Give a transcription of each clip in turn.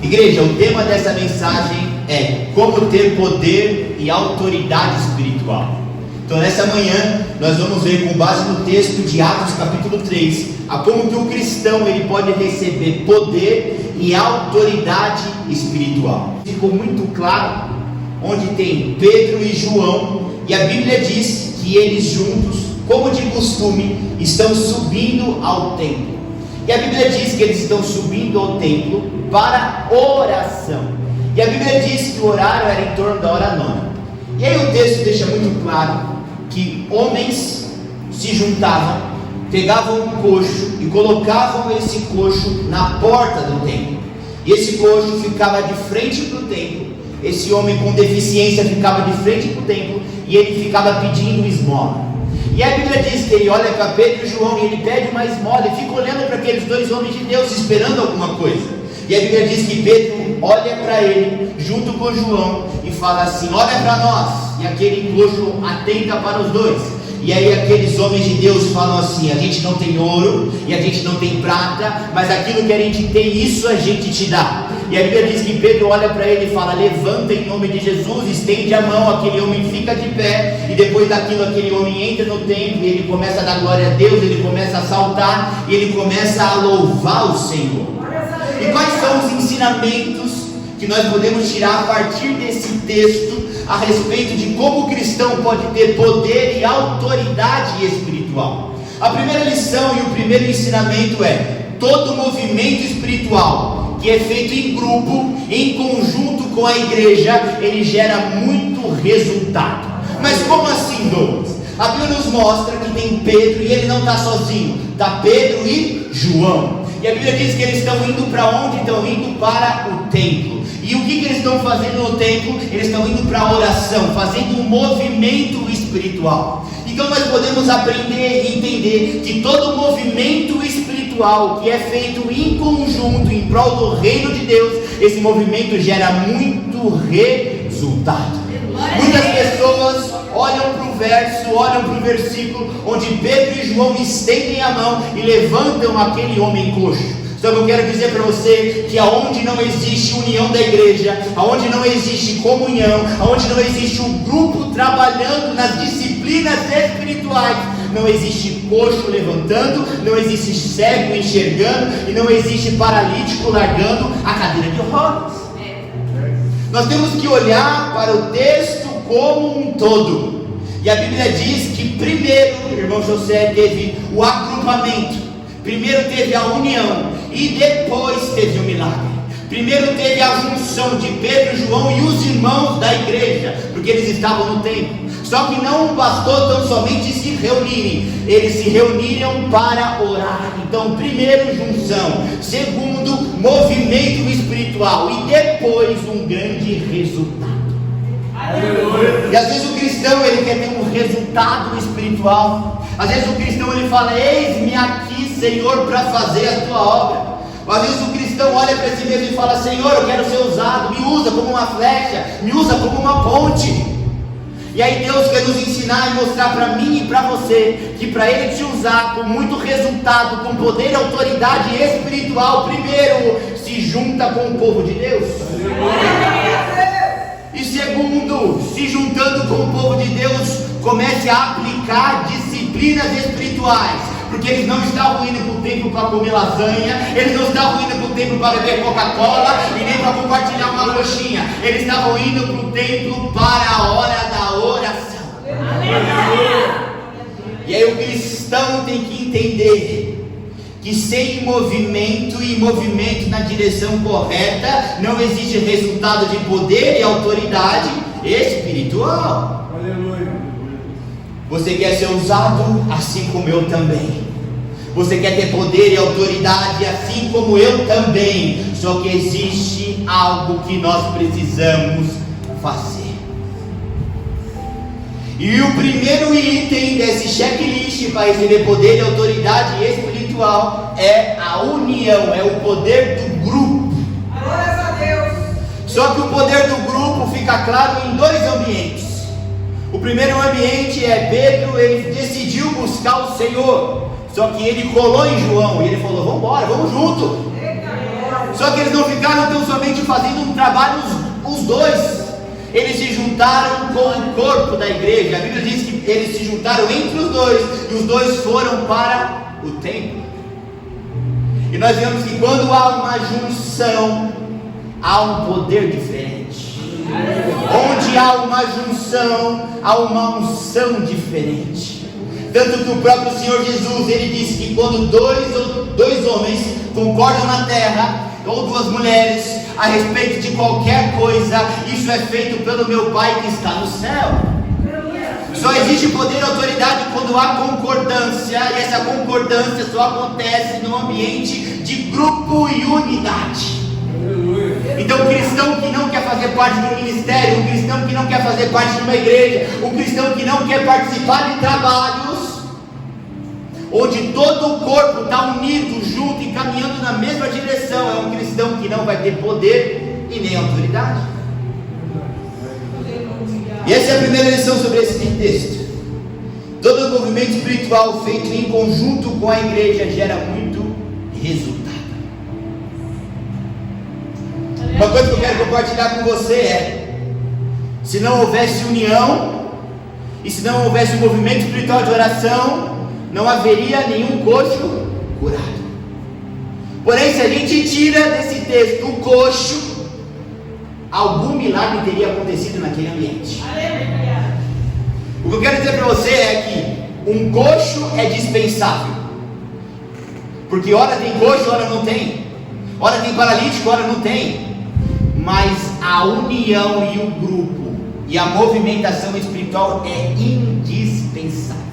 Igreja, o tema dessa mensagem é como ter poder e autoridade espiritual. Então nessa manhã nós vamos ver, com base no texto de Atos capítulo 3, a como que o cristão ele pode receber poder e autoridade espiritual. Ficou muito claro onde tem Pedro e João, e a Bíblia diz que eles juntos, como de costume, estão subindo ao templo. E a Bíblia diz que eles estão subindo ao templo para oração. E a Bíblia diz que o horário era em torno da hora 9. E aí o texto deixa muito claro que homens se juntavam, pegavam um coxo e colocavam esse coxo na porta do templo. E esse coxo ficava de frente para o templo. Esse homem com deficiência ficava de frente para o templo e ele ficava pedindo esmola. E a Bíblia diz que ele olha para Pedro e João e ele pede uma esmola e fica olhando para aqueles dois homens de Deus, esperando alguma coisa. E a Bíblia diz que Pedro olha para ele, junto com João, e fala assim: olha para nós. E aquele coxo atenta para os dois. E aí aqueles homens de Deus falam assim: a gente não tem ouro e a gente não tem prata, mas aquilo que a gente tem, isso a gente te dá. E a Bíblia diz que Pedro olha para ele e fala: levanta em nome de Jesus, estende a mão. Aquele homem fica de pé, e depois daquilo aquele homem entra no templo, e ele começa a dar glória a Deus, ele começa a saltar, e ele começa a louvar o Senhor. E quais são os ensinamentos que nós podemos tirar a partir desse texto a respeito de como o cristão pode ter poder e autoridade espiritual? A primeira lição e o primeiro ensinamento é: todo movimento espiritual que é feito em grupo, em conjunto com a igreja, ele gera muito resultado. Mas como assim, Douglas? A Bíblia nos mostra que tem Pedro e ele não está sozinho, está Pedro e João. E a Bíblia diz que eles estão indo para onde? Estão indo para o templo. E o que eles estão fazendo no templo? Eles estão indo para a oração, fazendo um movimento espiritual. Então nós podemos aprender e entender que todo movimento espiritual que é feito em conjunto, em prol do reino de Deus, esse movimento gera muito resultado. Muitas pessoas olham para o verso, olham para o versículo onde Pedro e João estendem a mão e levantam aquele homem coxo. Então eu quero dizer para você que aonde não existe união da igreja, aonde não existe comunhão, aonde não existe um grupo trabalhando nas disciplinas espirituais, não existe coxo levantando, não existe cego enxergando e não existe paralítico largando a cadeira de rodas. Nós temos que olhar para o texto como um todo. E a Bíblia diz que primeiro, irmão José, teve o agrupamento, primeiro teve a união e depois teve o milagre. Primeiro teve a junção de Pedro, João e os irmãos da igreja, porque eles estavam no templo. Só que não bastou tão somente se reunirem, eles se reuniram para orar. Então, primeiro junção, segundo movimento espiritual e depois um grande resultado. Aleluia. E às vezes o cristão ele quer ter um resultado espiritual. Às vezes o cristão ele fala: eis-me aqui, Senhor, para fazer a tua obra. Às vezes o cristão olha para si mesmo e fala: Senhor, eu quero ser usado, me usa como uma flecha, me usa como uma ponte. E aí Deus quer nos ensinar e mostrar para mim e para você que para Ele te usar com muito resultado, com poder e autoridade espiritual, primeiro se junta com o povo de Deus. E segundo, se juntando com o povo de Deus, comece a aplicar disciplinas espirituais. Porque eles não estavam indo para o templo para comer lasanha, eles não estavam indo para o templo para beber Coca-Cola e nem para compartilhar uma coxinha. Eles estavam indo para o templo para a hora da oração. E aí o cristão tem que entender que sem movimento e movimento na direção correta, não existe resultado de poder e autoridade espiritual. Aleluia. Você quer ser usado assim como eu também. Você quer ter poder e autoridade assim como eu também. Só que existe algo que nós precisamos fazer. E o primeiro item desse checklist para receber poder e autoridade espiritual é a união, é o poder do grupo. Glórias a Deus. Só que o poder do grupo fica claro em dois ambientes. O primeiro ambiente é Pedro, ele decidiu buscar o Senhor. Só que ele colou em João e ele falou: vamos embora, vamos junto. Só que eles não ficaram tão somente fazendo um trabalho os dois. Eles se juntaram com o corpo da igreja. A Bíblia diz que eles se juntaram entre os dois, e os dois foram para o templo. E nós vemos que quando há uma junção, há um poder diferente. Onde há uma junção, há uma unção diferente. Tanto que o próprio Senhor Jesus, ele disse que quando dois homens concordam na terra, ou duas mulheres, a respeito de qualquer coisa, isso é feito pelo meu Pai que está no céu. Só existe poder e autoridade quando há concordância, e essa concordância só acontece no ambiente de grupo e unidade. Então, um cristão que não quer fazer parte de um ministério, um cristão que não quer fazer parte de uma igreja, um cristão que não quer participar de trabalhos onde todo o corpo está unido, junto e caminhando na mesma direção, é um cristão que não vai ter poder e nem autoridade. E essa é a primeira lição sobre esse texto. Todo o movimento espiritual feito em conjunto com a igreja gera muito resultado. Uma coisa que eu quero compartilhar com você é: se não houvesse união, e se não houvesse um movimento espiritual de oração, não haveria nenhum coxo curado. Porém, se a gente tira desse texto o coxo, algum milagre teria acontecido naquele ambiente. O que eu quero dizer para você é que um coxo é dispensável, porque ora tem coxo, ora não tem, ora tem paralítico, ora não tem. Mas a união e o grupo e a movimentação espiritual é indispensável.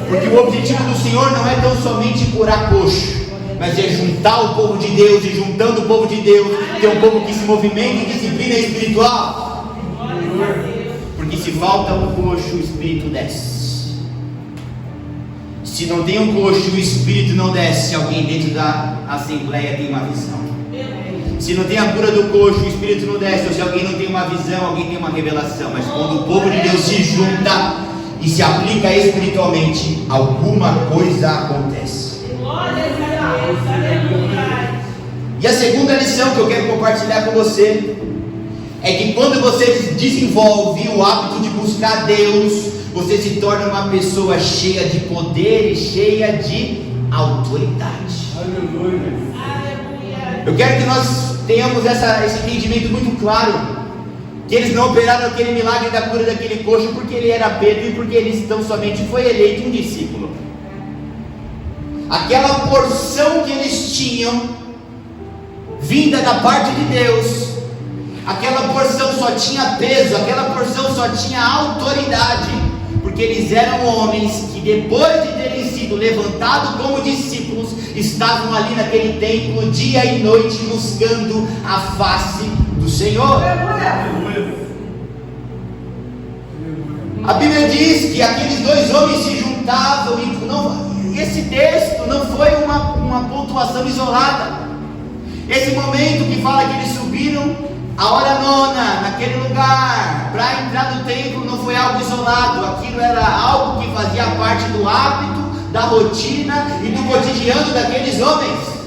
Porque o objetivo do Senhor não é tão somente curar coxo, mas é juntar o povo de Deus, e juntando o povo de Deus, ter um povo que se movimenta em disciplina espiritual. Porque se falta um coxo, o Espírito desce. Se não tem um coxo, o Espírito não desce. Alguém dentro da assembleia tem uma visão. Se não tem a cura do coxo, o Espírito não desce. Ou se alguém não tem uma visão, alguém tem uma revelação. Mas quando o povo de Deus se junta e se aplica espiritualmente, alguma coisa acontece. E a segunda lição que eu quero compartilhar com você é que quando você desenvolve o hábito de buscar Deus, você se torna uma pessoa cheia de poder e cheia de autoridade. Eu quero que nós tenhamos esse entendimento muito claro, que eles não operaram aquele milagre da cura daquele coxo porque ele era Pedro e porque eles tão somente foi eleito um discípulo. Aquela porção que eles tinham, vinda da parte de Deus, aquela porção só tinha peso, aquela porção só tinha autoridade, porque eles eram homens que depois de terem sido levantados como discípulos, estavam ali naquele templo dia e noite buscando a face do Senhor. A Bíblia diz que aqueles dois homens se juntavam e esse texto não foi uma pontuação isolada. Esse momento que fala que eles subiram a hora nona naquele lugar para entrar no templo não foi algo isolado. Aquilo era algo que fazia parte do hábito, da rotina e do cotidiano daqueles homens.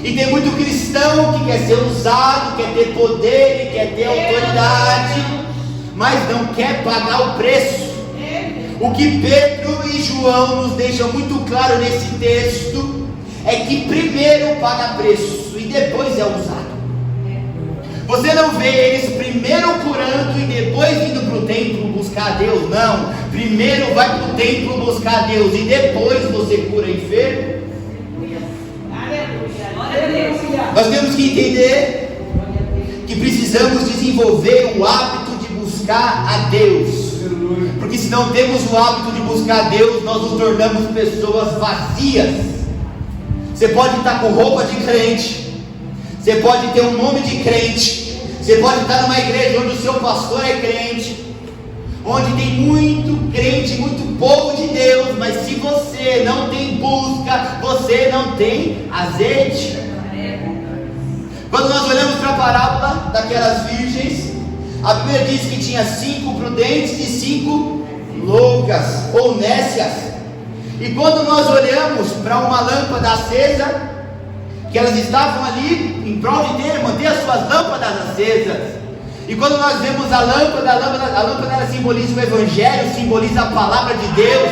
E tem muito cristão que quer ser usado, quer ter poder e quer ter autoridade, mas não quer pagar o preço. O que Pedro e João nos deixam muito claro nesse texto é que primeiro paga preço e depois é usado. Você não vê eles primeiro curando e depois indo para o templo buscar a Deus, não. Primeiro vai para o templo buscar a Deus e depois você cura enfermo. Nós temos que entender que precisamos desenvolver o hábito de buscar a Deus, porque se não temos o hábito de buscar a Deus, nós nos tornamos pessoas vazias. Você pode estar com roupa de crente, você pode ter um nome de crente, você pode estar numa igreja onde o seu pastor é crente, onde tem muito crente, muito povo de Deus, mas se você não tem busca, você não tem azeite. Quando nós olhamos para a parábola daquelas virgens, a Bíblia diz que tinha 5 prudentes e 5 loucas ou nécias. E quando nós olhamos para uma lâmpada acesa, que elas estavam ali em prol de manter as suas lâmpadas acesas. E quando nós vemos a lâmpada ela simboliza o Evangelho, simboliza a palavra de Deus.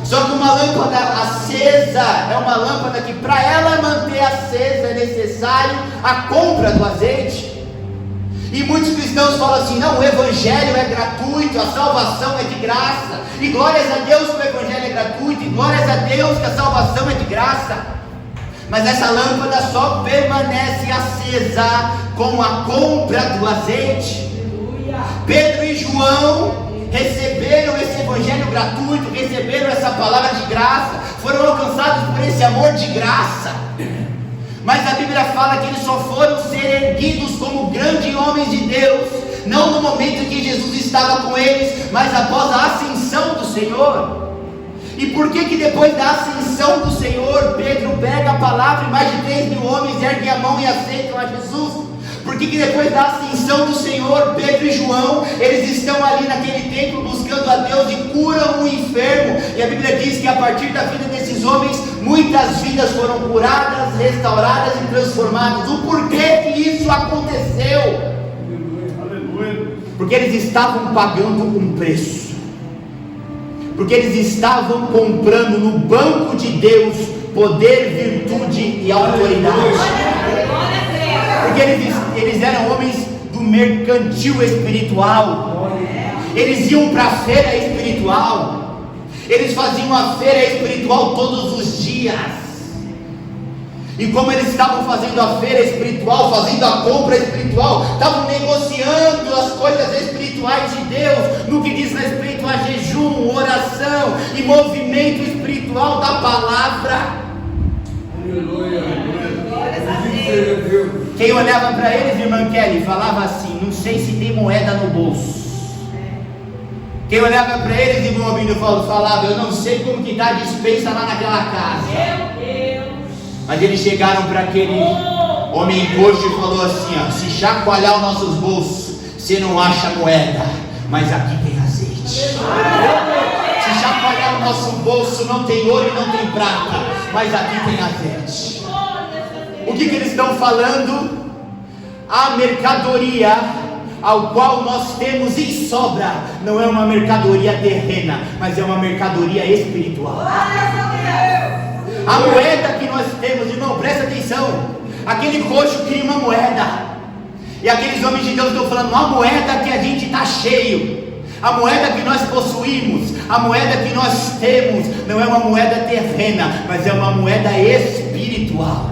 Só que uma lâmpada acesa é uma lâmpada que, para ela manter acesa, é necessário a compra do azeite. E muitos cristãos falam assim: não, o Evangelho é gratuito, a salvação é de graça, e glórias a Deus que o Evangelho é gratuito, e glórias a Deus que a salvação é de graça. Mas essa lâmpada só permanece acesa com a compra do azeite. Pedro e João receberam esse Evangelho gratuito, receberam essa palavra de graça, foram alcançados por esse amor de graça. Mas a Bíblia fala que eles só foram ser erguidos como grandes homens de Deus, não no momento em que Jesus estava com eles, mas após a ascensão do Senhor. E por que depois da ascensão do Senhor, Pedro pega a palavra e mais de 3.000 homens erguem a mão e aceitam a Jesus? Por que depois da ascensão do Senhor, Pedro e João, eles estão ali naquele templo buscando a Deus e curam o enfermo? E a Bíblia diz que a partir da vida desses homens, muitas vidas foram curadas, restauradas e transformadas. O porquê que isso aconteceu? Porque eles estavam pagando um preço. Porque eles estavam comprando no banco de Deus poder, virtude e autoridade. Porque eles eram homens do mercantil espiritual. Eles iam para a feira espiritual. Eles faziam a feira espiritual todos os dias. E como eles estavam fazendo a feira espiritual, fazendo a compra espiritual, estavam negociando as coisas espirituais de Deus, no que diz respeito a jejum, oração e movimento espiritual da palavra. Quem olhava para eles, irmã Kelly, falava assim: não sei se tem moeda no bolso. Quem olhava para eles, irmão Albino, falava: eu não sei como que está a despensa lá naquela casa. Mas eles chegaram para aquele homem coxo e falou assim: ó, se chacoalhar os nossos bolsos, você não acha moeda, mas aqui tem azeite. Se chacoalhar o nosso bolso, não tem ouro e não tem prata, mas aqui tem azeite. O que eles estão falando? A mercadoria ao qual nós temos em sobra não é uma mercadoria terrena, mas é uma mercadoria espiritual. A moeda que nós temos, irmão, presta atenção. Aquele coxo queria uma moeda, e aqueles homens de Deus estão falando: a moeda que a gente está cheio, a moeda que nós possuímos, a moeda que nós temos, não é uma moeda terrena, mas é uma moeda espiritual.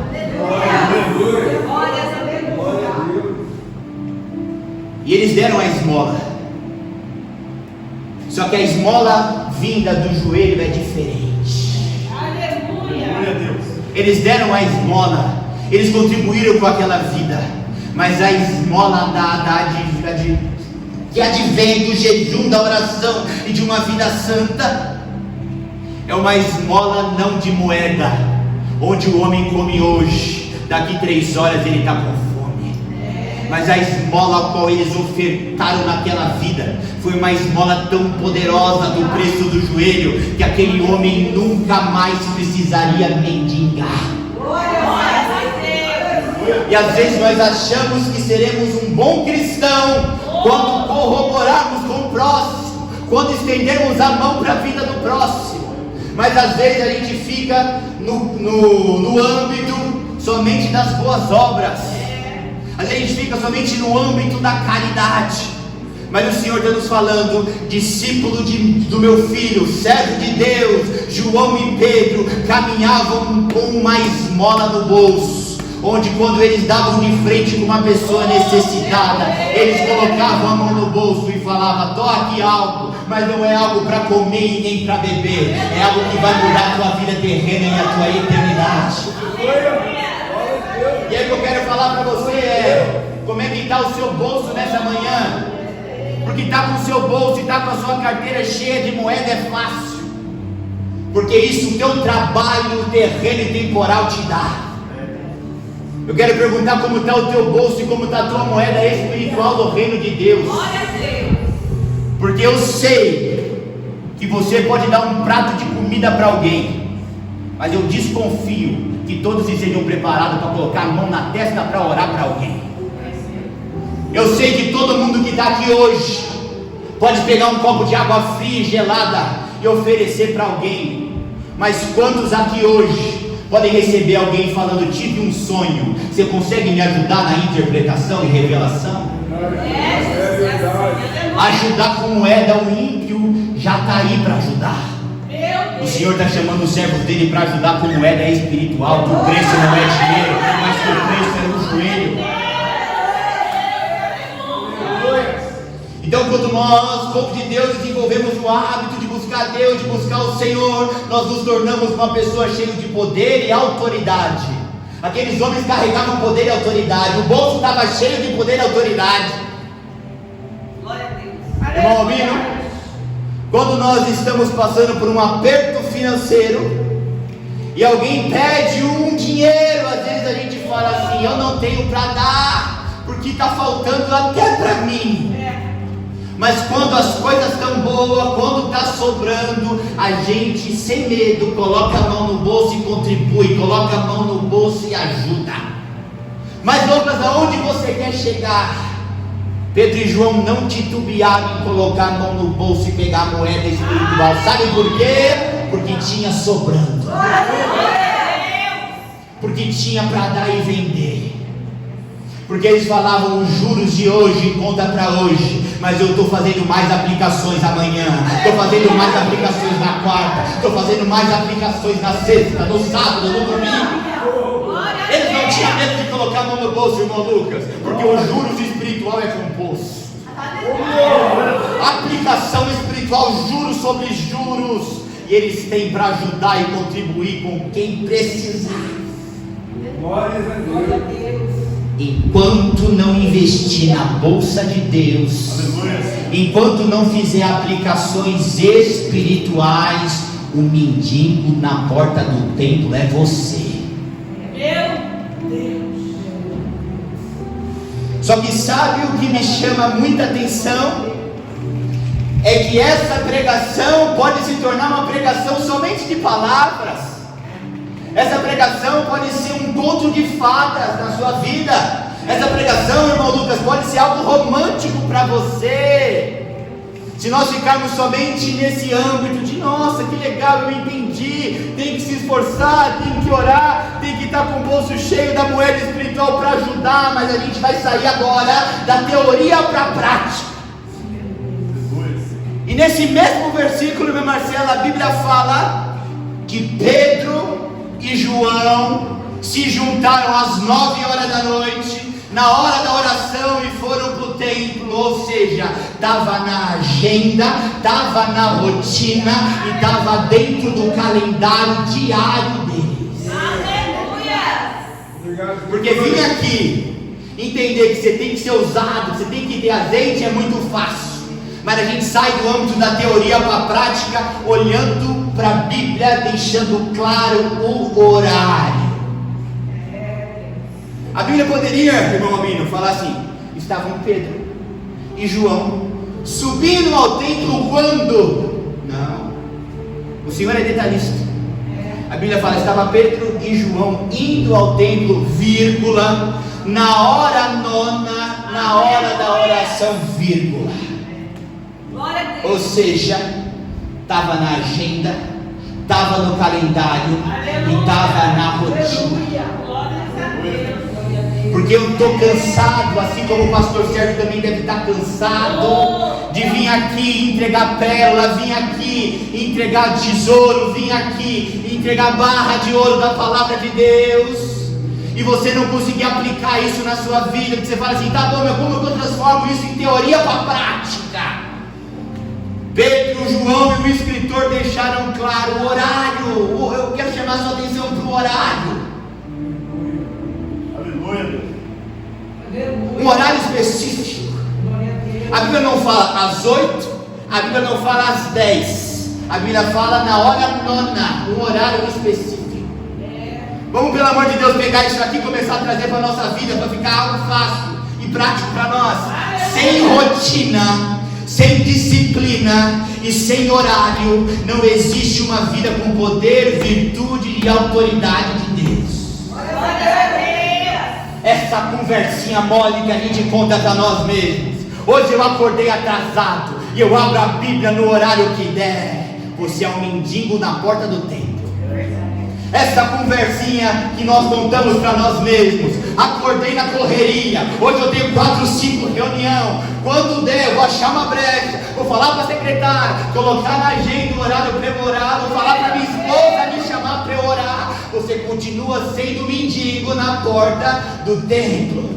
E eles deram a esmola. Só que a esmola vinda do joelho é diferente. Aleluia. Eles deram a esmola, eles contribuíram com aquela vida, mas a esmola que advém do jejum, da oração e de uma vida santa é uma esmola não de moeda, onde o homem come hoje, daqui 3 horas ele está com fome. Mas a esmola a qual eles ofertaram naquela vida foi uma esmola tão poderosa do preço do joelho, que aquele homem nunca mais precisaria mendigar. E às vezes nós achamos que seremos um bom cristão quando corroborarmos com o próximo, quando estendermos a mão para a vida do próximo. Mas às vezes a gente fica no âmbito somente das boas obras. Às vezes a gente fica somente no âmbito da caridade. Mas o Senhor está nos falando: discípulo do meu filho, servo de Deus, João e Pedro caminhavam com uma esmola no bolso, onde quando eles davam de frente com uma pessoa necessitada, eles colocavam a mão no bolso e falavam: tô aqui algo, mas não é algo para comer e nem para beber, é algo que vai mudar a tua vida terrena e a tua eternidade. E aí o que eu quero falar para você é: como é que está o seu bolso nessa manhã? Porque está com o seu bolso e está com a sua carteira cheia de moeda é fácil, porque isso o teu trabalho terreno e temporal te dá. Eu quero perguntar como está o teu bolso e como está a tua moeda espiritual do reino de Deus. Porque eu sei que você pode dar um prato de comida para alguém, mas eu desconfio que todos estejam preparados para colocar a mão na testa para orar para alguém. Eu sei que todo mundo que está aqui hoje pode pegar um copo de água fria e gelada e oferecer para alguém. Mas quantos aqui hoje podem receber alguém falando: tive um sonho, você consegue me ajudar na interpretação e revelação? Ajudar com moeda, o ímpio já está aí para ajudar. O Senhor está chamando os servos dele para ajudar com moeda espiritual, que o preço não é dinheiro, mas que o preço é o joelho. Então, quando nós, povo de Deus, desenvolvemos o hábito de buscar Deus, de buscar o Senhor, nós nos tornamos uma pessoa cheia de poder e autoridade. Aqueles homens carregavam poder e autoridade, o bolso estava cheio de poder e autoridade. Glória a Deus. Irmão Albino, quando nós estamos passando por um aperto financeiro e alguém pede um dinheiro, às vezes a gente fala assim: eu não tenho para dar, porque está faltando até para mim. Mas quando as coisas estão boas, quando está sobrando, a gente sem medo coloca a mão no bolso e contribui, coloca a mão no bolso e ajuda. Mas Douglas, aonde você quer chegar? Pedro e João não titubearam em colocar a mão no bolso e pegar a moeda espiritual. Sabe por quê? Porque tinha sobrando, porque tinha para dar e vender. Porque eles falavam: os juros de hoje conta para hoje, mas eu estou fazendo mais aplicações amanhã, estou fazendo mais aplicações na quarta, estou fazendo mais aplicações na sexta, no sábado, no domingo. Eles não tinham medo de colocar a mão no bolso, irmão Lucas, porque o juros espiritual é composto. Aplicação espiritual, juros sobre juros, e eles têm para ajudar e contribuir com quem precisar. Glória a Deus. Enquanto não investir na bolsa de Deus, enquanto não fizer aplicações espirituais, o mendigo na porta do templo é você. Meu Deus. Só que sabe o que me chama muita atenção? É que essa pregação pode se tornar uma pregação somente de palavras. Essa pregação pode ser um conto de fadas na sua vida. Essa pregação, irmão Lucas, pode ser algo romântico para você. Se nós ficarmos somente nesse âmbito de: nossa, que legal, eu entendi, tem que se esforçar, tem que orar, tem que estar com o bolso cheio da moeda espiritual para ajudar, mas a gente vai sair agora da teoria para a prática. E nesse mesmo versículo, meu Marcelo, a Bíblia fala que Pedro e João se juntaram às 9 horas da noite, na hora da oração, e foram para o templo. Ou seja, estava na agenda, estava na rotina e estava dentro do calendário diário deles. Aleluia! Porque vir aqui entender que você tem que ser ousado, que você tem que ter azeite, é muito fácil. Mas a gente sai do âmbito da teoria para a prática, olhando para a Bíblia, deixando claro o horário. A Bíblia poderia, irmão Albino, falar assim: estavam Pedro e João subindo ao templo quando? Não, o Senhor é detalhista. A Bíblia fala: estava Pedro e João indo ao templo, vírgula, na hora nona, na hora da oração, vírgula. Ou seja, estava na agenda, estava no calendário e estava na rotina. Porque eu estou cansado, assim como o pastor Sérgio também deve estar cansado de vir aqui entregar pérola, vir aqui entregar tesouro, vir aqui entregar barra de ouro da palavra de Deus, e você não conseguir aplicar isso na sua vida, porque você fala assim: tá bom, mas como eu transformo isso em teoria para a prática? Pedro, João e o escritor deixaram claro o horário. Eu quero chamar a sua atenção para o horário. Um horário específico. A Bíblia não fala às 8, a Bíblia não fala às 10, a Bíblia fala na hora nona, um horário específico. Vamos, pelo amor de Deus, pegar isso aqui e começar a trazer para a nossa vida, para ficar algo fácil e prático para nós. Sem rotina, sem disciplina e sem horário, não existe uma vida com poder, virtude e autoridade de Deus. essa conversinha mole que a gente conta para nós mesmos. Hoje eu acordei atrasado e eu abro a Bíblia no horário que der. Você é um mendigo na porta do templo. Essa conversinha que nós contamos para nós mesmos. Acordei na correria. Hoje eu tenho 4, 5 reuniões. Quando der, eu vou achar uma brecha. Vou falar para a secretária, colocar na agenda o horário para eu orar. Vou falar para minha esposa me chamar para eu orar. Você continua sendo mendigo na porta do templo.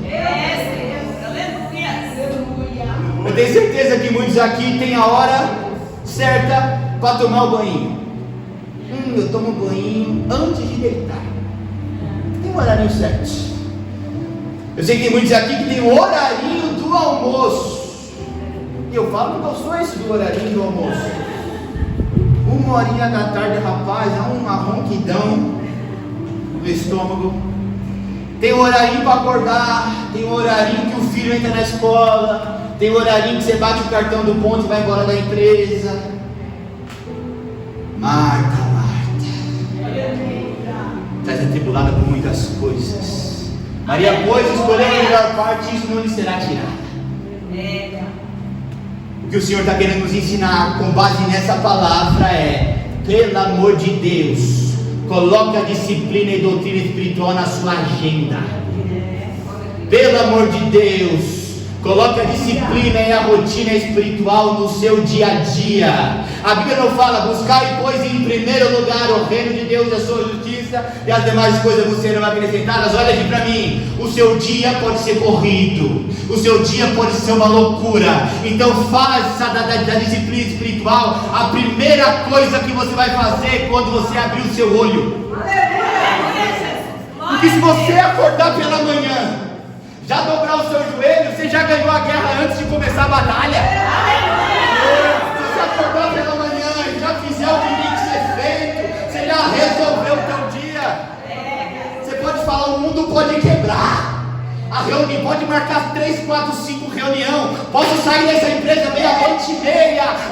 Eu tenho certeza que muitos aqui têm a hora certa para tomar o banho. Eu tomo banho antes de deitar. Tem um horarinho certo. Eu sei que tem muitos aqui que tem o horarinho do almoço. E eu falo que eu sou esse do horarinho do almoço. 1h da tarde, rapaz, é uma ronquidão no estômago. Tem o horarinho para acordar. Tem o horarinho que o filho entra na escola. Tem o horarinho que você bate o cartão do ponto e vai embora da empresa. Marta, estás atribulada por muitas coisas. Maria, pois, escolheu a melhor parte, isso não lhe será tirado. O que o Senhor está querendo nos ensinar com base nessa palavra é: pelo amor de Deus, coloque a disciplina e doutrina espiritual na sua agenda. Pelo amor de Deus, coloque a disciplina e a rotina espiritual no seu dia a dia. A Bíblia não fala: buscai, pois, em primeiro lugar o reino de Deus e a sua justiça, e as demais coisas você serão acrescentadas. Olha aqui para mim: o seu dia pode ser corrido, o seu dia pode ser uma loucura. Então faça da disciplina espiritual a primeira coisa que você vai fazer quando você abrir o seu olho. Porque se você acordar pela manhã, já dobrar o seu joelho, você já ganhou a guerra antes de começar a batalha. Se você acordar pela manhã e já fizer o que tem que ser feito, você já resolveu o teu dia. Você pode falar: o mundo pode quebrar. A reunião pode marcar 3, 4, 5 reuniões. Posso sair dessa empresa 00:30,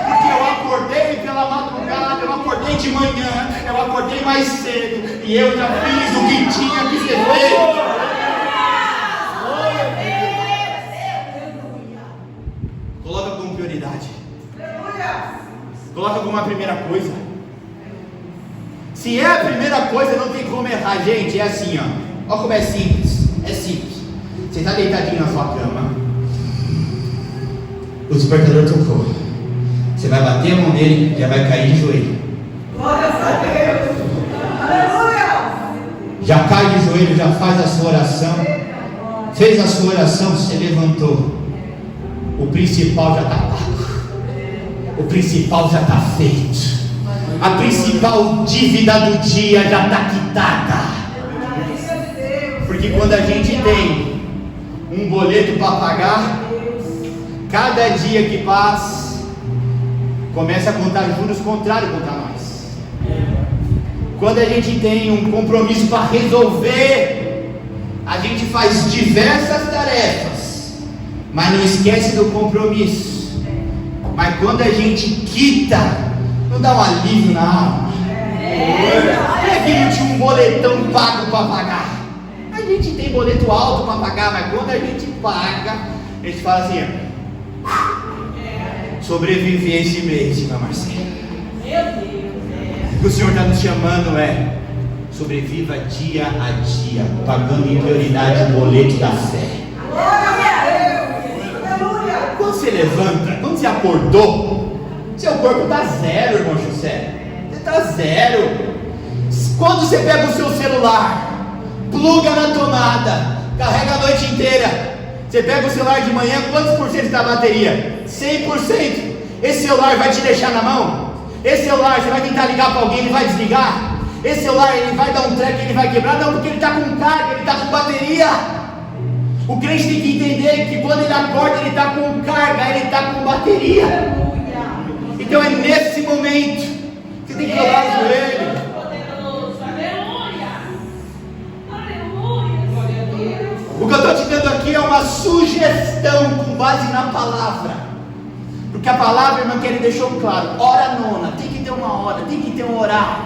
porque eu acordei pela madrugada, eu acordei de manhã, eu acordei mais cedo e eu já fiz o que tinha que ser feito. Coloca como prioridade. Coloca como uma primeira coisa. Se é a primeira coisa, não tem como errar, gente. É assim, ó. Olha como é simples. É simples. Você está deitadinho na sua cama. O despertador tocou. Você vai bater a mão nele, já vai cair de joelho. Glória a Deus. Aleluia. Já cai de joelho, já faz a sua oração. Fez a sua oração, você levantou. O principal já está pago. O principal já está feito. A principal dívida do dia já está quitada. Porque quando a gente tem um boleto para pagar, cada dia que passa começa a contar juros contrários contra nós. Quando a gente tem um compromisso para resolver, a gente faz diversas tarefas, mas não esquece do compromisso. Mas quando a gente quita, não dá um alívio na alma. Não é que não tinha um boletão pago para pagar. A gente tem boleto alto para pagar, mas quando a gente paga, a gente fala assim: sobreviver esse mês, meu Marcelo. O que o Senhor está nos chamando é: sobreviva dia a dia, pagando em prioridade o boleto da fé. Quando você levanta, quando você acordou, seu corpo está zero, irmão José. Você está zero. Quando você pega o seu celular, pluga na tomada, carrega a noite inteira. Você pega o celular de manhã, quantos por cento da bateria? 100%. Esse celular vai te deixar na mão? Esse celular, você vai tentar ligar para alguém, ele vai desligar? Esse celular, ele vai dar um treco, ele vai quebrar? Não, porque ele está com carga, ele está com bateria. O crente tem que entender que quando ele acorda, ele está com carga, ele está com bateria. Então é nesse momento que você tem que dobrar o joelho. O que eu estou te dando aqui é uma sugestão com base na palavra. Porque a palavra, irmão, que ele deixou claro: hora nona, tem que ter uma hora, tem que ter um horário.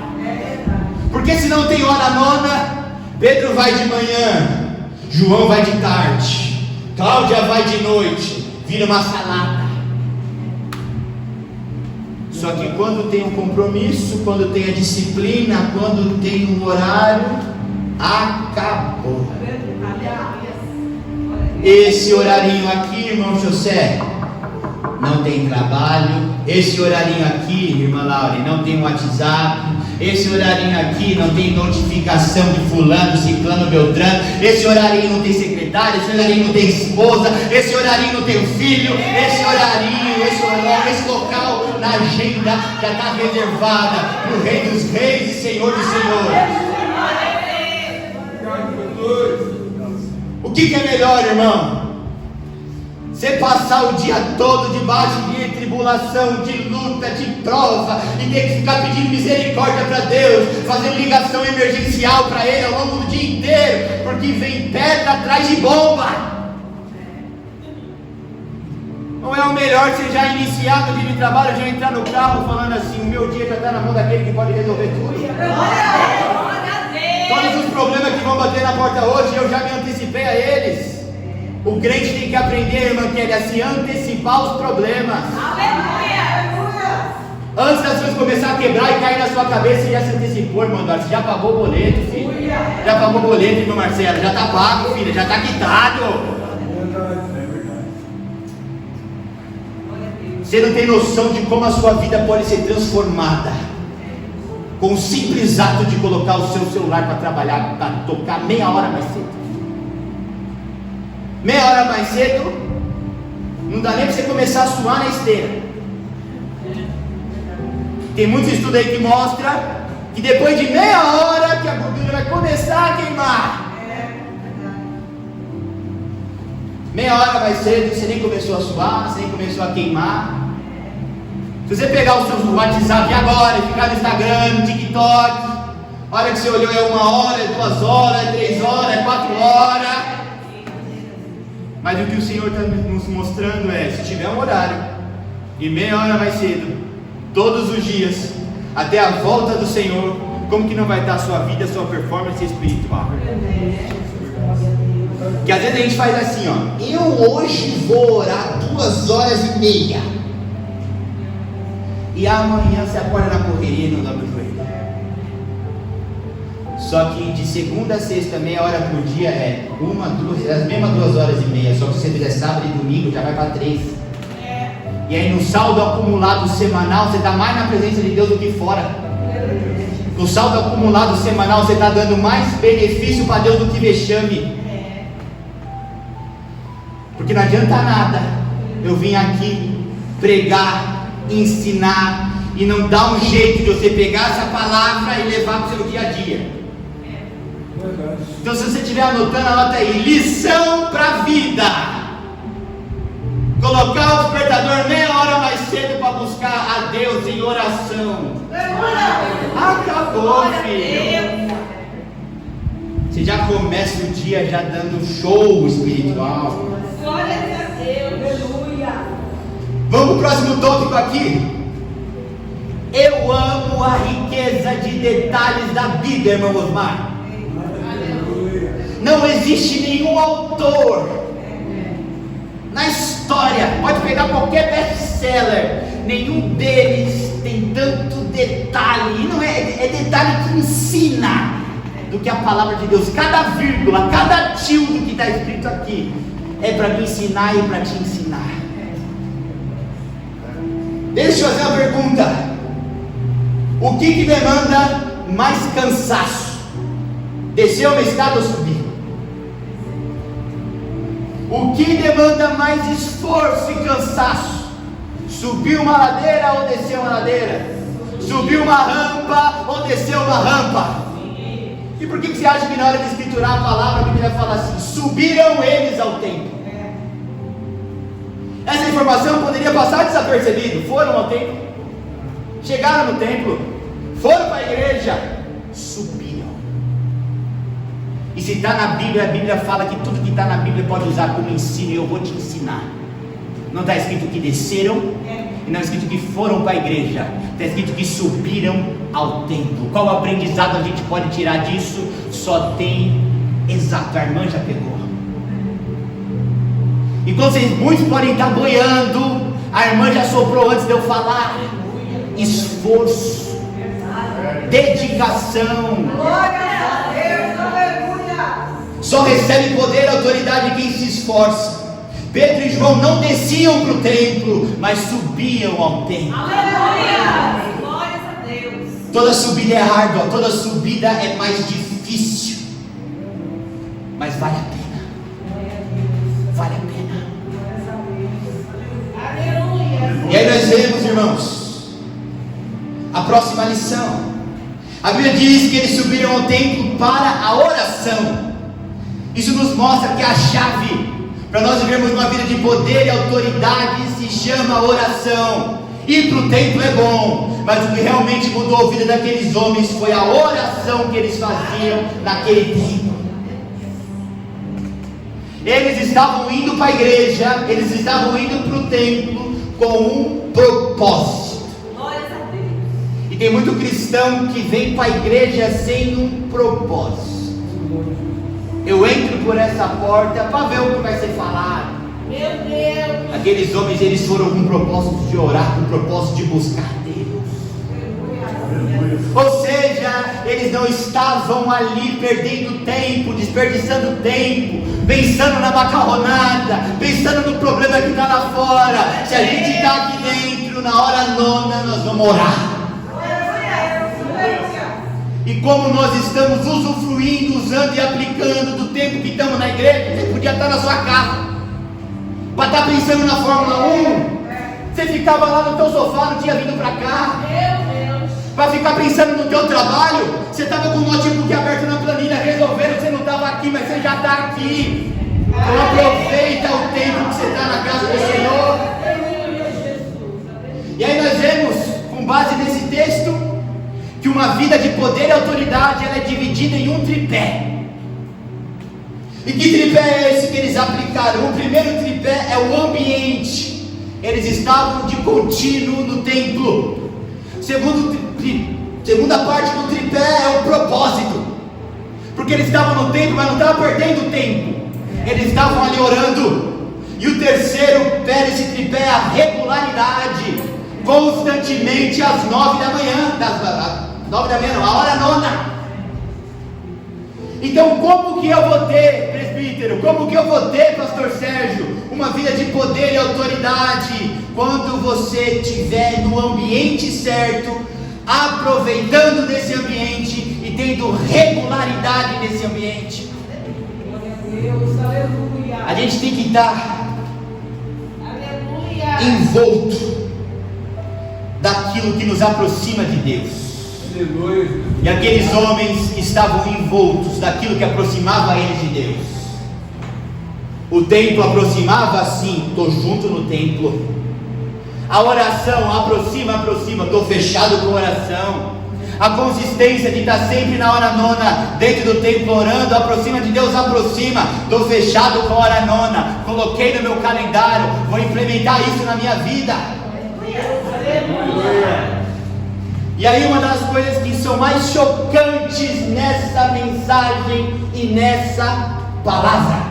Porque se não tem hora nona, Pedro vai de manhã, João vai de tarde, Cláudia vai de noite, vira uma salada. Só que quando tem um compromisso, quando tem a disciplina, quando tem um horário, acabou. Esse horarinho aqui, irmão José, não tem trabalho. Esse horarinho aqui, irmã Laura, não tem WhatsApp. Esse horarinho aqui não tem notificação de fulano, ciclano, beltrano. Esse horarinho não tem secretário. Esse horarinho não tem esposa. Esse horarinho não tem filho. Esse horarinho, esse local na agenda já está reservada para o Rei dos Reis e Senhor dos Senhores. O que é melhor, irmão? Você passar o dia todo debaixo de tribulação, de luta, de prova, e ter que ficar pedindo misericórdia para Deus, fazendo ligação emergencial para Ele ao longo do dia inteiro, porque vem pedra atrás de bomba. Não é o melhor você já iniciar no dia de trabalho, já entrar no carro falando assim: o meu dia já está na mão daquele que pode resolver tudo. Todos os problemas que vão bater na porta hoje, eu já me antecipei a eles. O crente tem que aprender, irmã Kelly, a se antecipar os problemas. Antes das coisas começarem a quebrar e cair na sua cabeça, você já se antecipou, irmão Eduardo. Você já pagou o boleto, filho. Já pagou o boleto, irmão Marcelo. Já está pago, filha. Já está quitado. Você não tem noção de como a sua vida pode ser transformada com o simples ato de colocar o seu celular para trabalhar, para tocar meia hora mais cedo. Meia hora mais cedo, não dá nem para você começar a suar na esteira. Tem muitos estudos aí que mostram que depois de meia hora que a gordura vai começar a queimar. Meia hora mais cedo, você nem começou a suar, você nem começou a queimar. Se você pegar o seu WhatsApp agora e ficar no Instagram, no TikTok, a hora que você olhou é 1 hora, é 2 horas, é 3 horas, é 4 horas. Mas o que o Senhor está nos mostrando é: se tiver um horário, e meia hora mais cedo, todos os dias, até a volta do Senhor, como que não vai estar a sua vida, a sua performance espiritual? Que às vezes a gente faz assim, ó: eu hoje vou orar 2h30, e amanhã você acorda na correria e não dobra o joelho. Só que de segunda a sexta, meia hora por dia é 1, 2, as mesmas 2h30. Só que se você fizer sábado e domingo, já vai para 3. E aí no saldo acumulado semanal, você está mais na presença de Deus do que fora. No saldo acumulado semanal, você está dando mais benefício para Deus do que vexame. Porque não adianta nada eu vim aqui pregar, ensinar, e não dá um jeito de você pegar essa palavra e levar para o seu dia a dia. Então, se você estiver anotando, anota aí: lição para a vida. Colocar o despertador meia hora mais cedo para buscar a Deus em oração. Acabou, filho. Você já começa o dia já dando show espiritual. Glória a Deus. Aleluia. Vamos para o próximo tópico aqui. Eu amo a riqueza de detalhes da Bíblia, irmão Osmar. Não existe nenhum autor na história, pode pegar qualquer best-seller, nenhum deles tem tanto detalhe, e não é detalhe que ensina, do que a palavra de Deus. Cada vírgula, cada tio do que está escrito aqui é para me ensinar e para te ensinar. Deixa eu fazer uma pergunta: o que demanda mais cansaço? Descer uma escada ou subir? O que demanda mais esforço e cansaço? Subir uma ladeira ou descer uma ladeira? Subir uma rampa ou descer uma rampa? E por que você acha que na hora de escriturar a palavra, a Bíblia fala assim: subiram eles ao templo? Essa informação poderia passar desapercebido. Foram ao templo, chegaram no templo, foram para a igreja, subiram. E se está na Bíblia, a Bíblia fala que tudo que está na Bíblia pode usar como ensino, e eu vou te ensinar. Não está escrito que desceram, e não está escrito que foram para a igreja, está escrito que subiram ao templo. Qual aprendizado a gente pode tirar disso? Só tem Exato, a irmã já pegou. E quando muitos podem estar boiando, a irmã já soprou antes de eu falar. Esforço, dedicação. Glória a Deus, aleluia. Só recebe poder e autoridade quem se esforça. Pedro e João não desciam para o templo, mas subiam ao templo. Aleluia. Glórias a Deus. Toda subida é árdua, toda subida é mais difícil, mas vale a pena. Vale a pena. Aleluia. E aí nós vemos, irmãos, a próxima lição. A Bíblia diz que eles subiram ao templo para a oração. Isso nos mostra que a chave para nós vivermos uma vida de poder e autoridade se chama oração. Ir para o templo é bom, mas o que realmente mudou a vida daqueles homens foi a oração que eles faziam naquele tempo. Eles estavam indo para a igreja, eles estavam indo para o templo com um propósito. Glórias a Deus. E tem muito cristão que vem para a igreja sem um propósito. Eu entro por essa porta para ver o que vai ser falado. Meu Deus. Aqueles homens, eles foram com o propósito de orar, com o propósito de buscar Deus. Ou seja, eles não estavam ali perdendo tempo, desperdiçando tempo, pensando na macarronada, pensando no problema que está lá fora. Se a gente está aqui dentro, na hora nona, nós vamos orar. E como nós estamos usufruindo, usando e aplicando do tempo que estamos na igreja, você podia estar na sua casa, para estar pensando na Fórmula 1, você ficava lá no teu sofá, não tinha vindo para cá. Meu Deus. Para ficar pensando no teu trabalho, você estava com o notebook aberto na planilha, resolvendo, você não estava aqui, mas você já está aqui. Então aproveita o tempo que você está na casa do Senhor. E aí nós vemos, com base nesse texto, que uma vida de poder e autoridade, ela é dividida em um tripé. E que tripé é esse que eles aplicaram? O primeiro tripé é o ambiente. Eles estavam de contínuo no templo. Segunda parte do tripé é o propósito, porque eles estavam no templo, mas não estavam perdendo tempo, eles estavam ali orando. E o terceiro pé desse tripé é a regularidade, constantemente às 9 da manhã, 9 da manhã não, a hora nona. Então como que eu vou ter, presbítero, como que eu vou ter, pastor Sérgio, uma vida de poder e autoridade? Quando você estiver no ambiente certo, aproveitando desse ambiente e tendo regularidade nesse ambiente. Deus, aleluia. A gente tem que estar Aleluia. envolto daquilo que nos aproxima de Deus. E aqueles homens estavam envoltos daquilo que aproximava eles de Deus. O templo aproximava, sim, estou junto no templo. A oração aproxima, estou fechado com oração. A consistência de estar sempre na hora nona, dentro do templo orando, aproxima de Deus, aproxima, estou fechado com a hora nona, coloquei no meu calendário, vou implementar isso na minha vida. Aleluia. E aí uma das coisas que são mais chocantes nessa mensagem e nessa palavra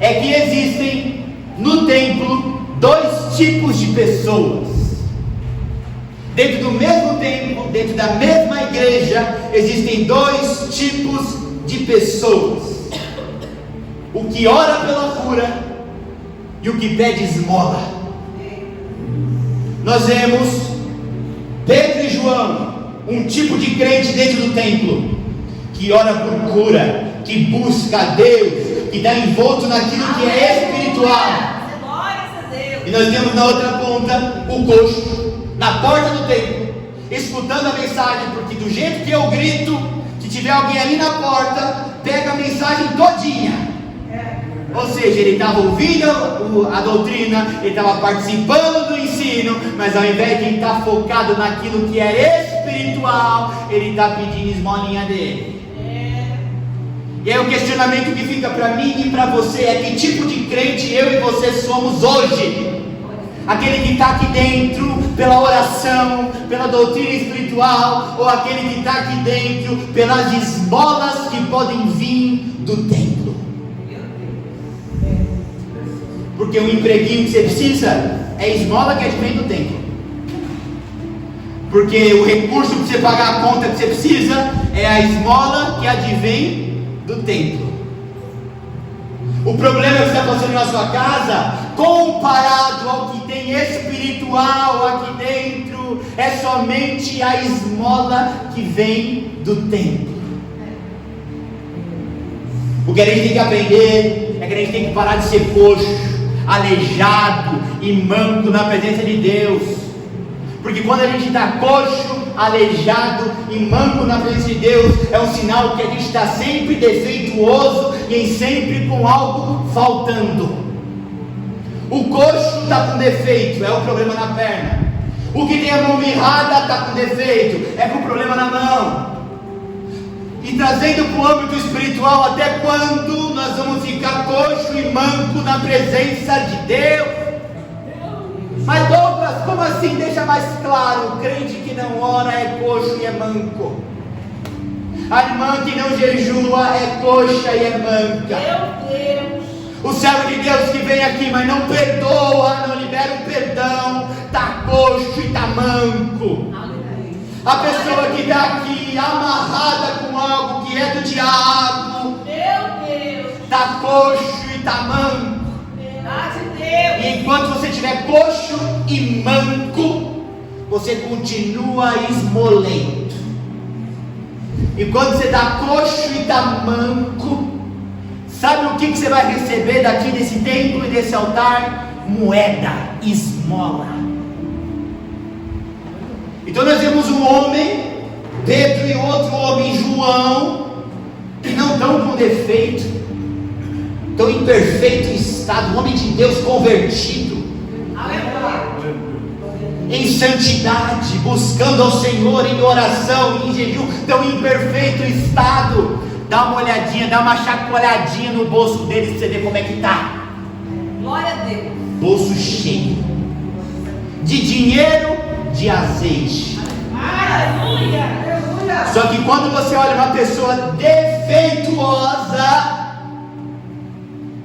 é que existem no templo dois tipos de pessoas. Dentro do mesmo templo, dentro da mesma igreja, existem dois tipos de pessoas: o que ora pela cura e o que pede esmola. Nós vemos Pedro e João, um tipo de crente dentro do templo, que ora por cura, que busca a Deus, que está envolto naquilo que é espiritual. E nós temos na outra ponta o coxo, na porta do templo, escutando a mensagem, porque do jeito que eu grito, se tiver alguém ali na porta, pega a mensagem todinha. Ou seja, ele estava ouvindo a doutrina, ele estava participando do ensino, mas ao invés de estar focado naquilo que é espiritual, ele está pedindo esmolinha dele. E aí o questionamento que fica para mim e para você é: que tipo de crente eu e você somos hoje? Aquele que está aqui dentro, pela oração, pela doutrina espiritual, ou aquele que está aqui dentro, pelas esmolas que podem vir do templo. Porque o empreguinho que você precisa é a esmola que advém do templo. Porque o recurso para você pagar a conta que você precisa é a esmola que advém do templo. O problema que está passando na sua casa, comparado ao que tem espiritual aqui dentro, é somente a esmola que vem do templo. O que a gente tem que aprender é que a gente tem que parar de ser coxo, aleijado e manco na presença de Deus. Porque quando a gente está coxo, aleijado e manco na presença de Deus, é um sinal que a gente está sempre defeituoso e sempre com algo faltando. O coxo está com defeito, é o problema na perna. O que tem a mão mirrada está com defeito, é com problema na mão. E trazendo para o âmbito espiritual, até quando nós vamos ficar coxo e manco na presença de Deus? Mas Douglas, como assim? Deixa mais claro: o crente que não ora é coxo e é manco. A irmã que não jejua é coxa e é manca. Meu Deus. O servo de Deus que vem aqui, mas não perdoa, não libera o perdão, está coxo e está manco. A pessoa que está aqui amarrada com algo que é do diabo, Meu Deus. está coxo e está manco. Verdade de Deus. E enquanto você estiver coxo e manco, você continua esmolento. E quando você está coxo e está manco, sabe o que você vai receber daqui desse templo e desse altar? Moeda, esmola. Então nós vemos um homem, Pedro, e outro homem, João, que não estão com defeito, estão em perfeito estado, um homem de Deus convertido, em santidade, buscando ao Senhor em oração, em jejum, estão em perfeito estado. Dá uma olhadinha, dá uma chacoalhadinha no bolso deles para você ver como é que está. Glória a Deus. Bolso cheio de dinheiro, de azeite. Aleluia. Aleluia. Só que quando você olha uma pessoa defeituosa,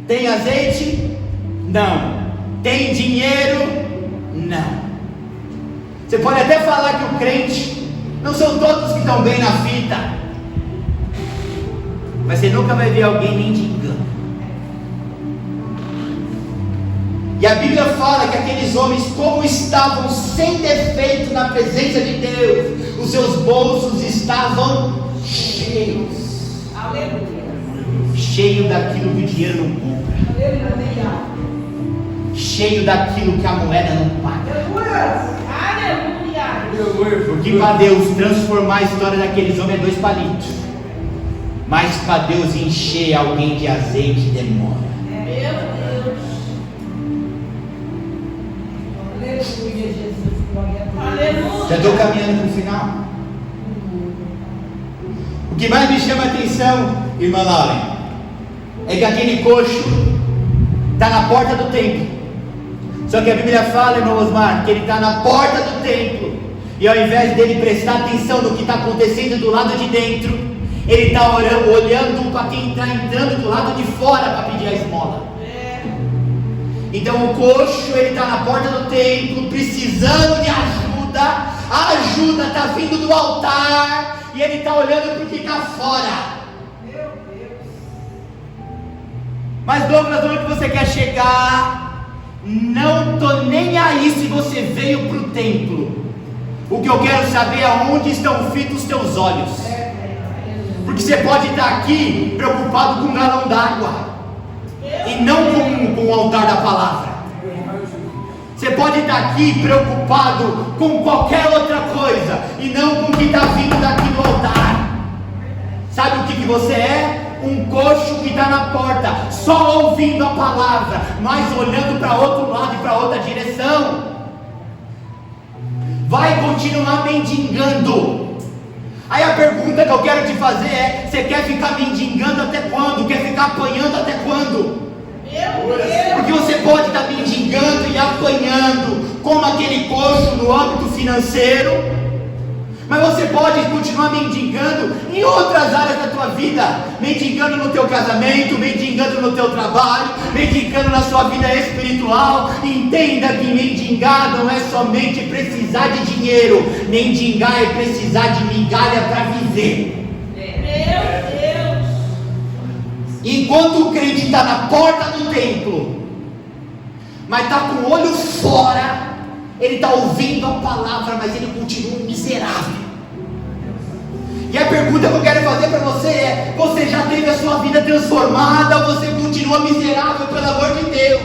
tem azeite? Não. Tem dinheiro? Não. Você pode até falar que o crente, não são todos que estão bem na fita, mas você nunca vai ver alguém mendigando. E a Bíblia fala que aqueles homens, como estavam sem defeito na presença de Deus, os seus bolsos estavam cheios. Aleluia. Cheio daquilo que o dinheiro não compra, Aleluia. cheio daquilo que a moeda não paga. Aleluia. Porque para Deus transformar a história daqueles homens é 2 palitos, mas para Deus encher alguém de azeite demora. Meu Deus. Aleluia, Jesus. Aleluia. Já estou caminhando para o final. O que mais me chama a atenção, irmã Lauren, é que aquele coxo está na porta do templo. Só que a Bíblia fala, irmão Osmar, que ele está na porta do templo, e ao invés dele prestar atenção no que está acontecendo do lado de dentro, ele está olhando para quem está entrando do lado de fora para pedir a esmola. Então o coxo, ele está na porta do templo, precisando de ajuda, a ajuda está vindo do altar, e ele está olhando para o que está fora. Meu Deus. Mas Douglas, onde você quer chegar? Não estou nem aí se você veio para o templo. O que eu quero saber é onde estão fitos os teus olhos. Porque você pode estar aqui preocupado com um galão d'água e não com o altar da palavra. Você pode estar aqui preocupado com qualquer outra coisa e não com o que está vindo daqui do altar. Sabe o que você é? Um coxo que está na porta, só ouvindo a palavra, mas olhando para outro lado e para outra direção. Vai continuar mendigando. Aí a pergunta que eu quero te fazer é: você quer ficar mendigando até quando? Quer ficar apanhando até quando? Porque você pode estar mendigando e apanhando, como aquele coxo no âmbito financeiro, mas você pode continuar mendigando em outras áreas da tua vida, mendigando no teu casamento, mendigando no teu trabalho, mendigando na sua vida espiritual. Entenda que mendigar não é somente precisar de dinheiro, mendigar é precisar de migalha para viver. Meu Deus! Enquanto o crente está na porta do templo, mas está com o olho fora, ele está ouvindo a palavra, mas ele continua um miserável. E a pergunta que eu quero fazer para você é: você já teve a sua vida transformada ou você continua miserável, pelo amor de Deus?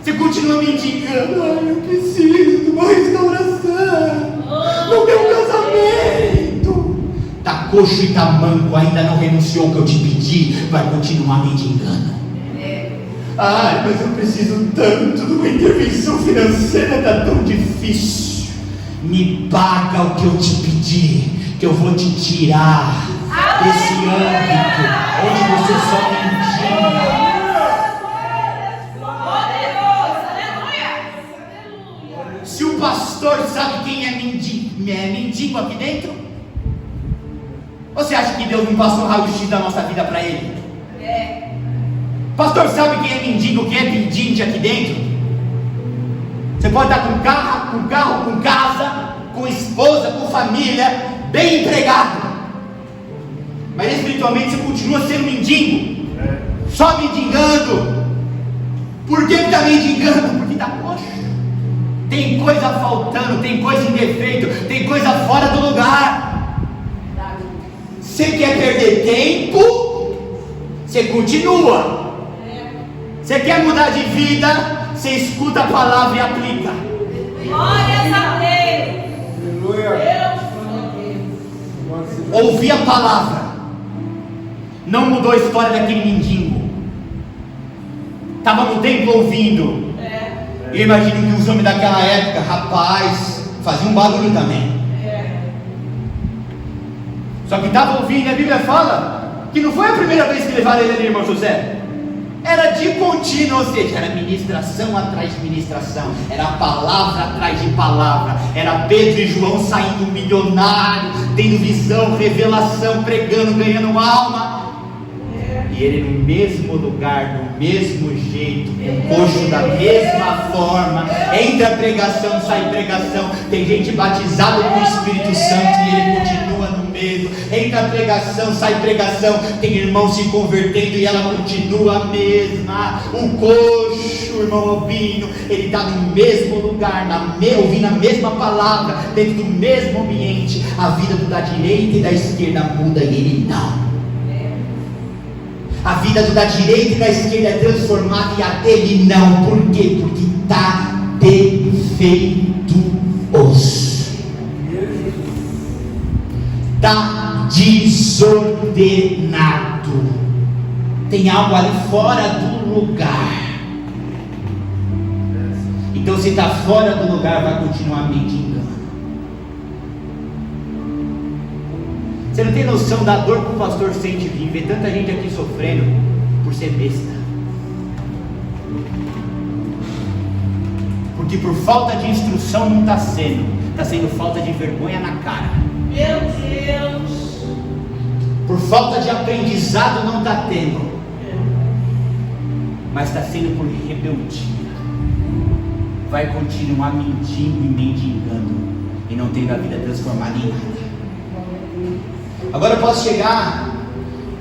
Você continua mendigando: ai, eu preciso de uma restauração no meu casamento. Tá coxo e tá manco, ainda não renunciou ao que eu te pedi, vai continuar mendigando. Ai, mas eu preciso tanto de uma intervenção financeira, tá tão difícil. Me paga o que eu te pedi, que eu vou te tirar desse âmbito onde você só mendiga. Se o pastor sabe quem é mendigo aqui dentro, você acha que Deus não passou um raio-x da nossa vida para ele? Pastor sabe quem é mendigo, quem é pedinte aqui dentro? Você pode estar com carro, com casa, com esposa, com família, bem empregado, mas espiritualmente você continua sendo mendigo, só mendigando. Por que está mendigando? Porque está coxo. Tem coisa faltando, tem coisa em defeito, tem coisa fora do lugar. Você quer perder tempo? Você continua. Você quer mudar de vida? Você escuta a palavra e aplica. Glórias a Deus. Ouvir a palavra não mudou a história daquele mendigo. Estava no templo ouvindo. Eu imagino que os homens daquela época, rapaz, faziam um barulho também. Só que estava ouvindo, e a Bíblia fala que não foi a primeira vez que levaram ele ali, irmão José. Era de contínuo, ou seja, era ministração atrás de ministração, era palavra atrás de palavra, era Pedro e João saindo milionários, tendo visão, revelação, pregando, ganhando alma, e ele no mesmo lugar, do mesmo jeito, com coxo da mesma forma. Entra pregação, sai pregação, tem gente batizada com o Espírito Santo e ele continua no mesmo. Entra pregação, sai pregação, tem irmão se convertendo e ela continua a mesma. O coxo, o irmão Albino, ele está no mesmo lugar, ouvindo a mesma palavra, dentro do mesmo ambiente. A vida do da direita e da esquerda muda e ele não. A vida do da direita e da esquerda é transformada e a dele não. Por quê? Porque está defeituoso, está desordenado, tem algo ali fora do lugar. Então, se está fora do lugar, vai continuar mendigando. Você não tem noção da dor que o pastor sente vir ver tanta gente aqui sofrendo por ser besta. Porque por falta de instrução não está sendo falta de vergonha na cara. Meu Deus! Por falta de aprendizado não está tendo, mas está sendo por rebeldia. Vai continuar mentindo e mendigando e não tendo a vida transformada em nada. Agora eu posso chegar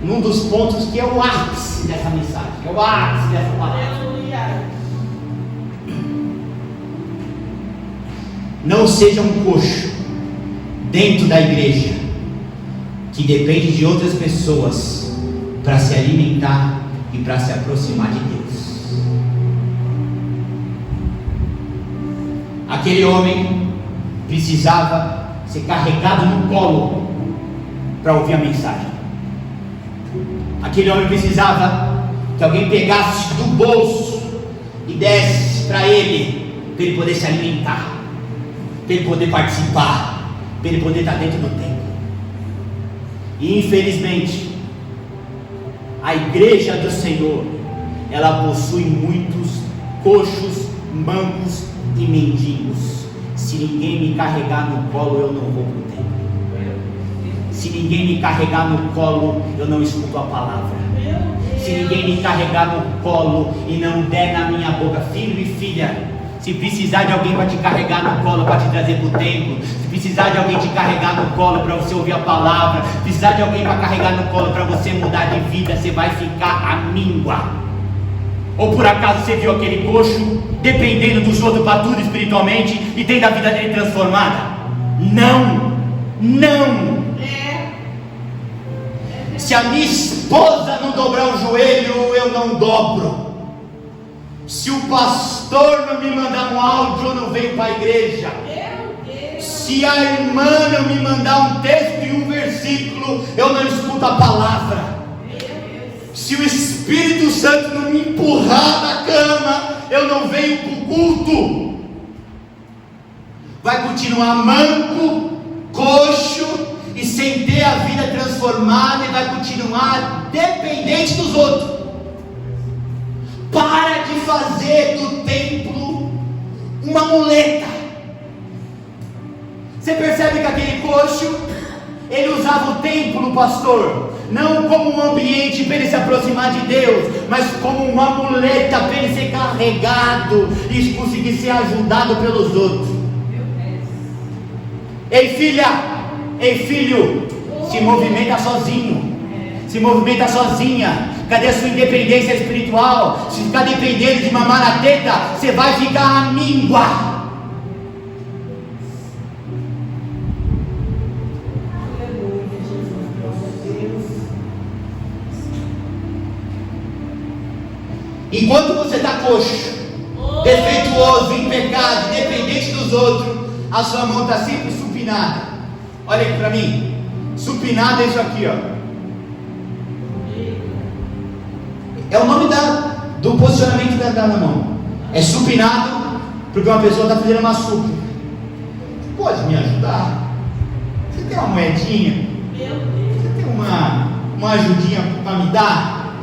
num dos pontos que é o ápice dessa mensagem, que é o ápice dessa palavra. Não seja um coxo dentro da igreja que depende de outras pessoas para se alimentar e para se aproximar de Deus. Aquele homem precisava ser carregado no colo para ouvir a mensagem. Aquele homem precisava que alguém pegasse do bolso e desse para ele poder se alimentar, para ele poder participar, para ele poder estar dentro do templo. E infelizmente A igreja do Senhor, ela possui muitos coxos, mancos e mendigos. Se ninguém me carregar no colo, eu não vou para o templo. Se ninguém me carregar no colo, eu não escuto a palavra. Se ninguém me carregar no colo e não der na minha boca, filho e filha, se precisar de alguém para te carregar no colo, para te trazer para o templo, se precisar de alguém te carregar no colo para você ouvir a palavra, se precisar de alguém para carregar no colo para você mudar de vida, você vai ficar à míngua. Ou por acaso você viu aquele coxo dependendo dos outros para tudo espiritualmente e tendo a vida dele transformada? Não, não. Se a minha esposa não dobrar o joelho, eu não dobro. Se o pastor não me mandar um áudio, eu não venho para a igreja. Se a irmã não me mandar um texto e um versículo, eu não escuto a palavra. Se o Espírito Santo não me empurrar da cama, eu não venho para o culto. Vai continuar manco, coxo e sem ter a vida transformada, e vai continuar dependente dos outros. Para de fazer do templo uma muleta. Você percebe que aquele coxo, ele usava o templo, pastor, não como um ambiente para ele se aproximar de Deus, mas como uma muleta para ele ser carregado e conseguir ser ajudado pelos outros. Ei filha, ei filho, se movimenta sozinho, se movimenta sozinha. Cadê a sua independência espiritual? Se ficar dependendo de mamar na teta, você vai ficar à míngua. Enquanto você está coxo, defeituoso, em pecado, dependente dos outros, a sua mão está sempre supinada. Olha aqui para mim, supinada é isso aqui, ó. É o nome do posicionamento da mão. É supinado, porque uma pessoa está fazendo uma súplica. Pode me ajudar? Você tem uma moedinha? Você tem uma ajudinha para me dar?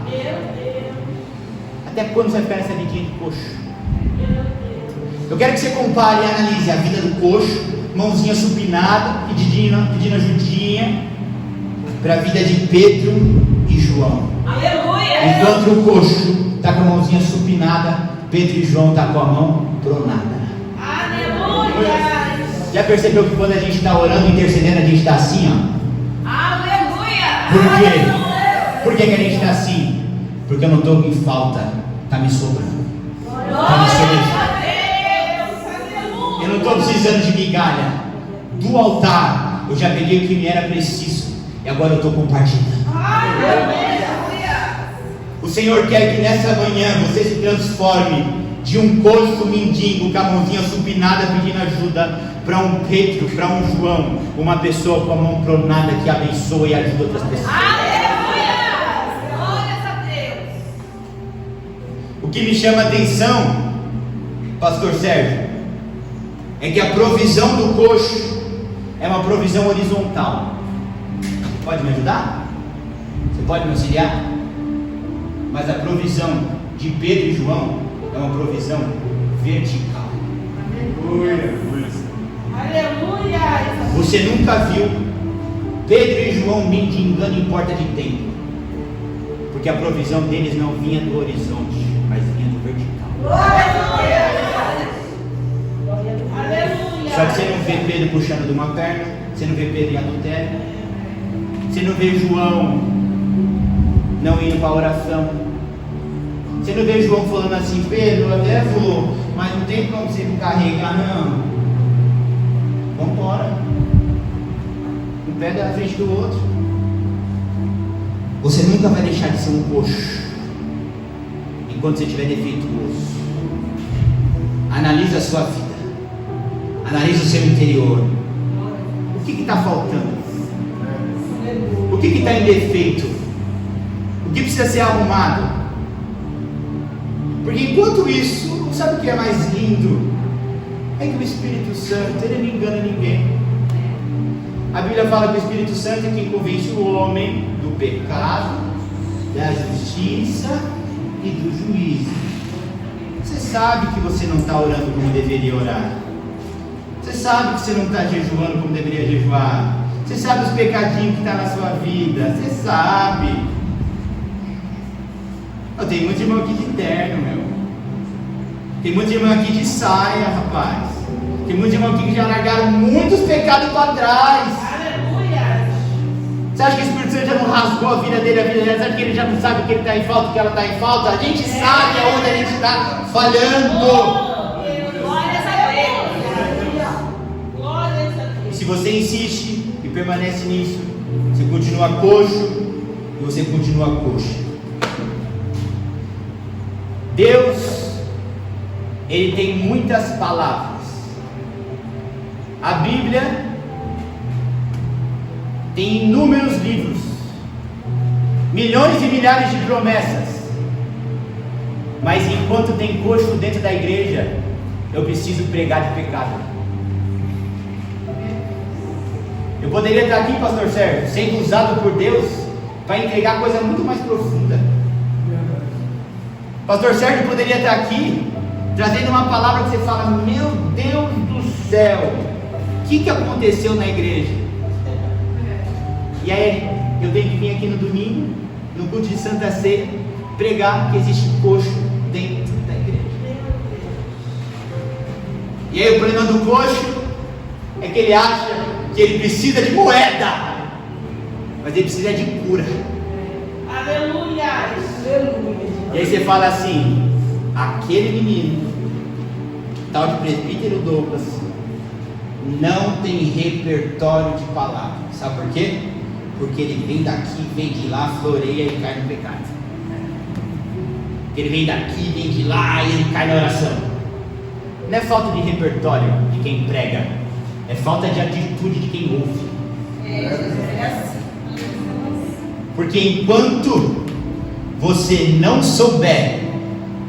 Até quando você vai ficar nessa vidinha de coxo? Eu quero que você compare e analise a vida do coxo, mãozinha supinada, pedindo ajudinha, para a vida de Pedro e João. Aleluia! Enquanto o coxo está com a mãozinha supinada, Pedro e João estão com a mão pronada. Aleluia! Já percebeu que quando a gente está orando, intercedendo, a gente está assim, ó? Aleluia! Por quê? Por que a gente está assim? Porque eu não estou em falta, está me sobrando. Está me sobrando. Eu não estou precisando de migalha. Do altar, eu já peguei o que me era preciso. E agora eu estou compartilhando. O Senhor quer que nessa manhã você se transforme de um coxo mendigo com a mãozinha supinada pedindo ajuda, para um Pedro, para um João, uma pessoa com a mão pronada que abençoa e ajuda outras pessoas. O que me chama a atenção, pastor Sérgio, é que a provisão do coxo é uma provisão horizontal. Pode me ajudar? Você pode me auxiliar? Mas a provisão de Pedro e João é uma provisão vertical. Aleluia! Você nunca viu Pedro e João mendigando em porta de templo, porque a provisão deles não vinha do horizonte, mas vinha do vertical. Aleluia! Só que você não vê Pedro puxando de uma perna, você não vê Pedro em adultério, você não vê João não indo para a oração, você não vê João falando assim: Pedro, eu até vou, mas não tem como você me carregar, não. Vamos embora. Um pé da frente do outro. Você nunca vai deixar de ser um coxo enquanto você estiver defeituoso. Analisa a sua vida, analisa o seu interior. O que está faltando? O que está em defeito? O que precisa ser arrumado? Porque enquanto isso, sabe o que é mais lindo? É que o Espírito Santo, ele não engana ninguém. A Bíblia fala que o Espírito Santo é quem convence o homem do pecado, da justiça justiça e do juízo. Você sabe que você não está orando como deveria orar. Você sabe que você não está jejuando como deveria jejuar. Você sabe os pecadinhos que estão na sua vida. Você sabe. Eu tenho muitos irmãos aqui de terno, meu. Tem muitos irmãos aqui de saia, rapaz. Tem muitos irmãos aqui que já largaram muitos pecados para trás. Aleluia. Você acha que o Espírito Santo já não rasgou a vida dele, Você acha que ele já não sabe que ele está em falta, que ela está em falta? A gente sabe aonde a gente está falhando. Glórias a Deus. Glórias a E Deus. se você insiste e permanece nisso, você continua coxo e você continua coxo. Deus, Ele tem muitas palavras. A Bíblia tem inúmeros livros, milhões e milhares de promessas. Mas enquanto tem coxo dentro da igreja, eu preciso pregar de pecado. Eu poderia estar aqui, pastor Sérgio, sendo usado por Deus para entregar coisa muito mais profunda. Pastor Sérgio poderia estar aqui trazendo uma palavra que você fala: meu Deus do céu, o que aconteceu na igreja? E aí eu tenho que vir aqui no domingo, no culto de Santa Ceia, pregar que existe coxo dentro da igreja. E aí o problema do coxo é que ele acha que ele precisa de moeda, mas ele precisa de cura. Aleluia. E aí você fala assim: aquele menino, tal de presbítero Douglas, não tem repertório de palavras. Sabe por quê? Porque ele vem daqui, vem de lá, floreia e cai no pecado. Ele vem daqui, vem de lá e ele cai na oração. Não é falta de repertório de quem prega, é falta de atitude de quem ouve. Porque enquanto você não souber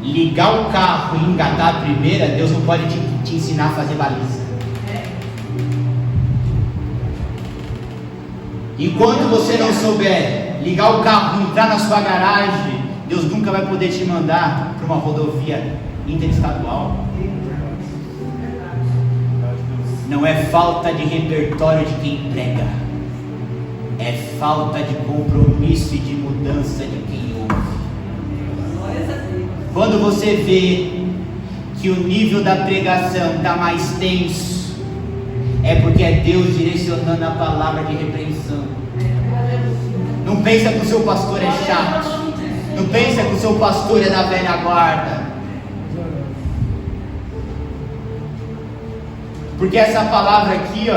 ligar o carro e engatar a primeira, Deus não pode te ensinar a fazer baliza. Enquanto você não souber ligar o carro e entrar na sua garagem, Deus nunca vai poder te mandar para uma rodovia interestadual. Não é falta de repertório de quem prega, é falta de compromisso e de mudança de quem ouve. Quando você vê que o nível da pregação está mais tenso, é porque é Deus direcionando a palavra de repreensão. Não pensa que o seu pastor é chato. Não pensa que o seu pastor é da velha guarda. Porque essa palavra aqui,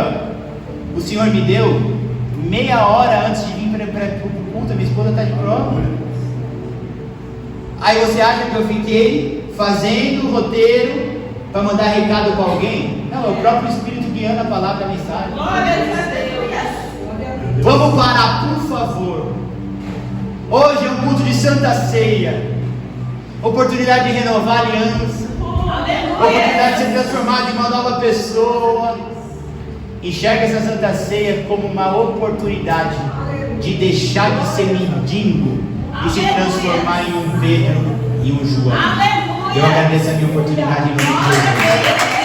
o Senhor me deu meia hora antes de vir para o culto. Minha esposa está de prova. Aí você acha que eu fiquei fazendo roteiro para mandar recado para alguém? Não, é o próprio Espírito guiando a palavra, a mensagem. Glórias a Deus. Vamos parar, por favor. Hoje é um culto de Santa Ceia, oportunidade de renovar a aliança, oportunidade de ser transformado em uma nova pessoa. Enxerga essa Santa Ceia como uma oportunidade de deixar de ser mendigo e se transformar em um Pedro e um João. Eu agradeço a minha oportunidade em nome de Jesus.